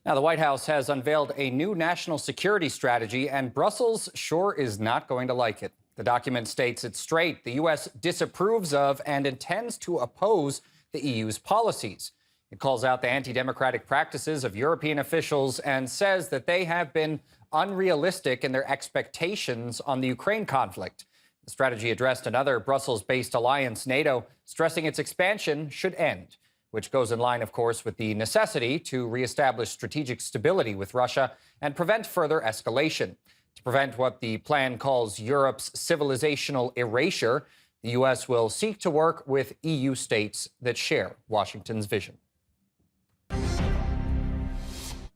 Now, the White House has unveiled a new national security strategy, and Brussels sure is not going to like it. The document states it straight. The U.S. disapproves of and intends to oppose the EU's policies. It calls out the anti-democratic practices of European officials and says that they have been unrealistic in their expectations on the Ukraine conflict. The strategy addressed another Brussels-based alliance, NATO, stressing its expansion should end, which goes in line, of course, with the necessity to reestablish strategic stability with Russia and prevent further escalation. To prevent what the plan calls Europe's civilizational erasure, the U.S. will seek to work with EU states that share Washington's vision.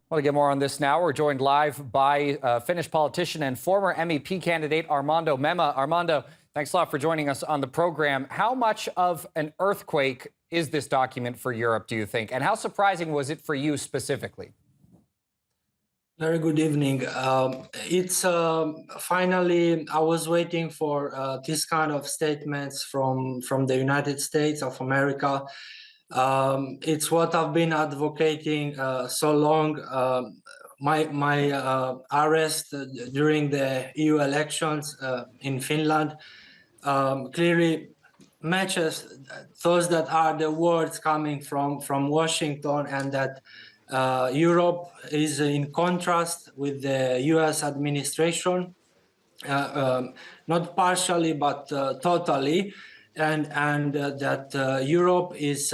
Well, to get more on this now, we're joined live by Finnish politician and former MEP candidate Armando Mema. Armando, thanks a lot for joining us on the program. How much of an earthquake is this document for Europe, do you think? And how surprising was it for you specifically? Very good evening. It's finally, I was waiting for this kind of statements from the United States of America. It's what I've been advocating so long. My arrest during the EU elections in Finland clearly matches those that are the words coming from Washington, and that Europe is in contrast with the US administration, not partially but totally. And that Europe is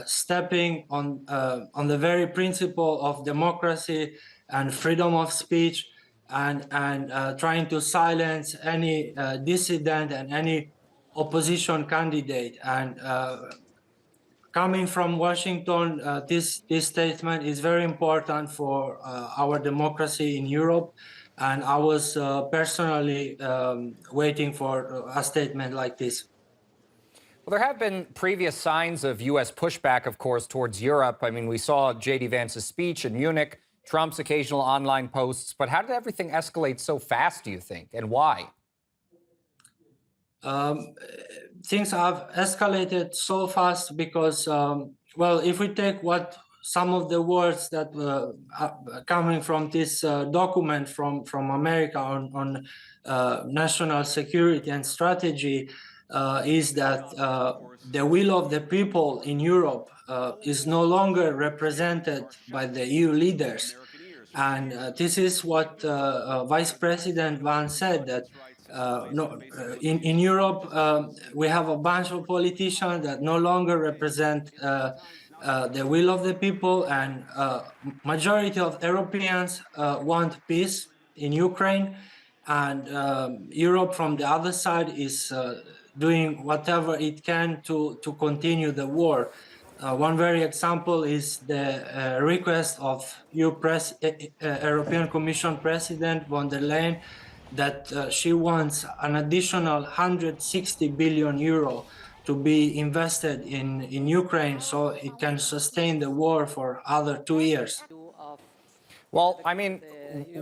stepping on the very principle of democracy and freedom of speech, and trying to silence any dissident and any opposition candidate. And coming from Washington, this statement is very important for our democracy in Europe. And I was personally waiting for a statement like this. Well, there have been previous signs of U.S. pushback, of course, towards Europe. I mean, we saw J.D. Vance's speech in Munich, Trump's occasional online posts. But how did everything escalate so fast, do you think, and why? Things have escalated so fast because, well, if we take what some of the words that are coming from this document from America on national security and strategy, is that the will of the people in Europe is no longer represented by the EU leaders. And this is what Vice President Vance said, that in Europe, we have a bunch of politicians that no longer represent the will of the people, and majority of Europeans want peace in Ukraine, and Europe from the other side is doing whatever it can to continue the war. One very example is the request of European Commission President von der Leyen that she wants an additional 160 billion euro to be invested in Ukraine so it can sustain the war for other 2 years. Well, I mean,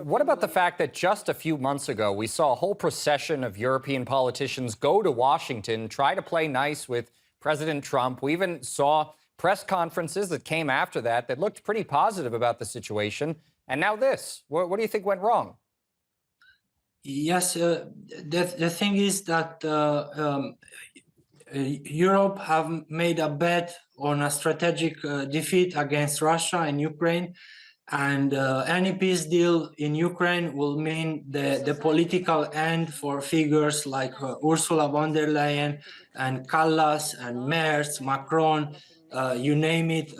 what about the fact that just a few months ago, we saw a whole procession of European politicians go to Washington, try to play nice with President Trump? We even saw press conferences that came after that looked pretty positive about the situation. And now this. What do you think went wrong? Yes, the thing is that Europe have made a bet on a strategic defeat against Russia and Ukraine. And any peace deal in Ukraine will mean the political end for figures like Ursula von der Leyen and Callas and Merz, Macron, you name it.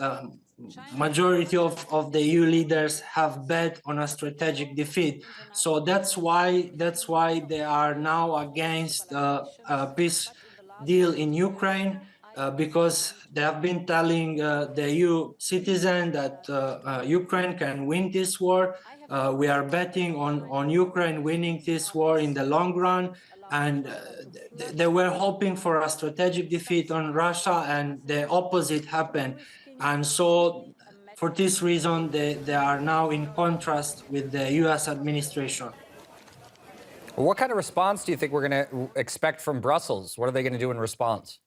Majority of the EU leaders have bet on a strategic defeat. So that's why they are now against a peace deal in Ukraine. Because they have been telling the EU citizen that Ukraine can win this war. We are betting on Ukraine winning this war in the long run. And they were hoping for a strategic defeat on Russia, and the opposite happened. And so for this reason, they are now in contrast with the US administration. Well, what kind of response do you think we're going to expect from Brussels? What are they going to do in response?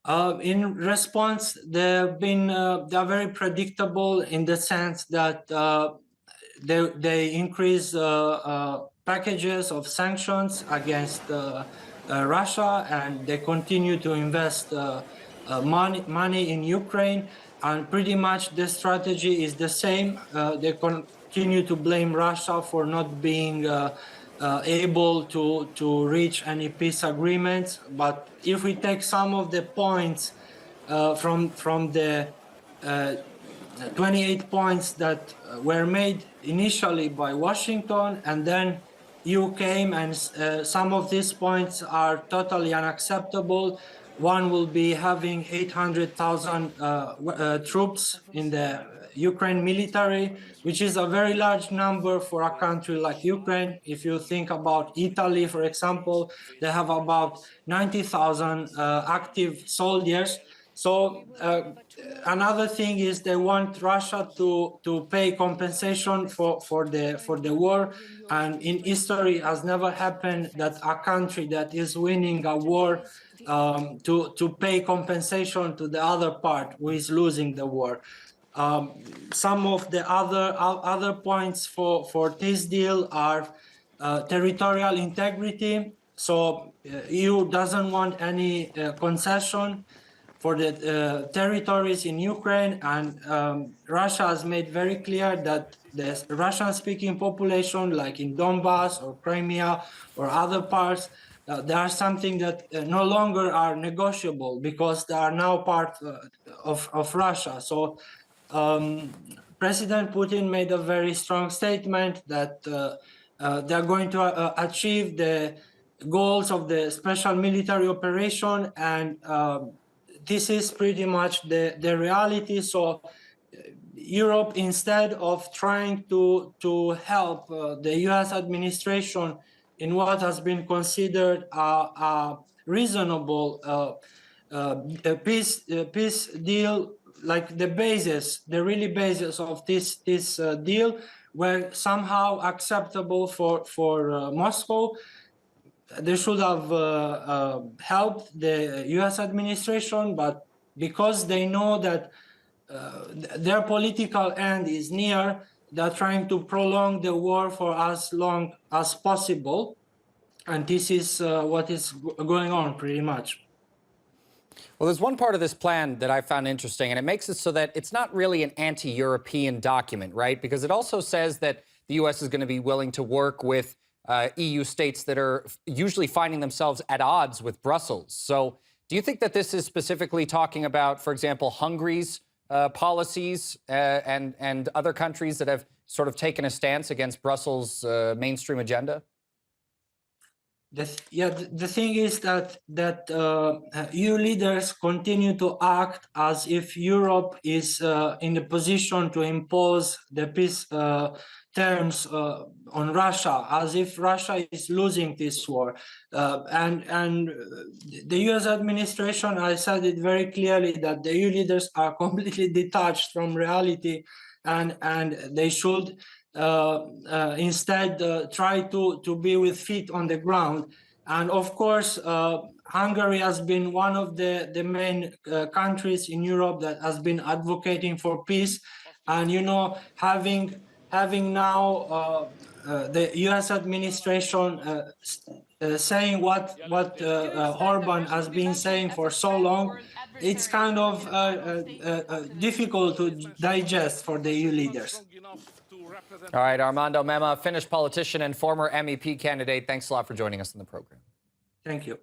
In response, they're very predictable in the sense that they increase packages of sanctions against Russia, and they continue to invest money in Ukraine. And pretty much the strategy is the same. They continue to blame Russia for not being able to reach any peace agreements. But if we take some of the points from the 28 points that were made initially by Washington, and then you came, and some of these points are totally unacceptable. One will be having 800,000 troops in the Ukraine military, which is a very large number for a country like Ukraine. If you think about Italy, for example, they have about 90,000 active soldiers. So another thing is they want Russia to pay compensation for the war, and in history has never happened that a country that is winning a war to pay compensation to the other part who is losing the war. Some of the other points for this deal are territorial integrity. So EU doesn't want any concession for the territories in Ukraine, and Russia has made very clear that the Russian-speaking population, like in Donbass or Crimea or other parts, they are something that no longer are negotiable because they are now part of Russia. So President Putin made a very strong statement that they are going to achieve the goals of the special military operation, and this is pretty much the reality. So Europe, instead of trying to help the US administration in what has been considered a reasonable peace deal, like the really basis of this deal, were somehow acceptable for Moscow. They should have helped the US administration, but because they know that their political end is near, they're trying to prolong the war for as long as possible. And this is what is going on pretty much. Well, there's one part of this plan that I found interesting, and it makes it so that it's not really an anti-European document, right? Because it also says that the U.S. is going to be willing to work with EU states that are usually finding themselves at odds with Brussels. So do you think that this is specifically talking about, for example, Hungary's policies and other countries that have sort of taken a stance against Brussels' mainstream agenda? The thing is that EU leaders continue to act as if Europe is in the position to impose the peace terms on Russia, as if Russia is losing this war. And the US administration, I said it very clearly that the EU leaders are completely detached from reality, and they should instead try to be with feet on the ground. And of course, Hungary has been one of the main countries in Europe that has been advocating for peace. And, you know, having now the US administration saying what Orban has been saying for so long, it's kind of difficult to digest for the EU leaders. All right, Armando Mema, Finnish politician and former MEP candidate. Thanks a lot for joining us in the program. Thank you.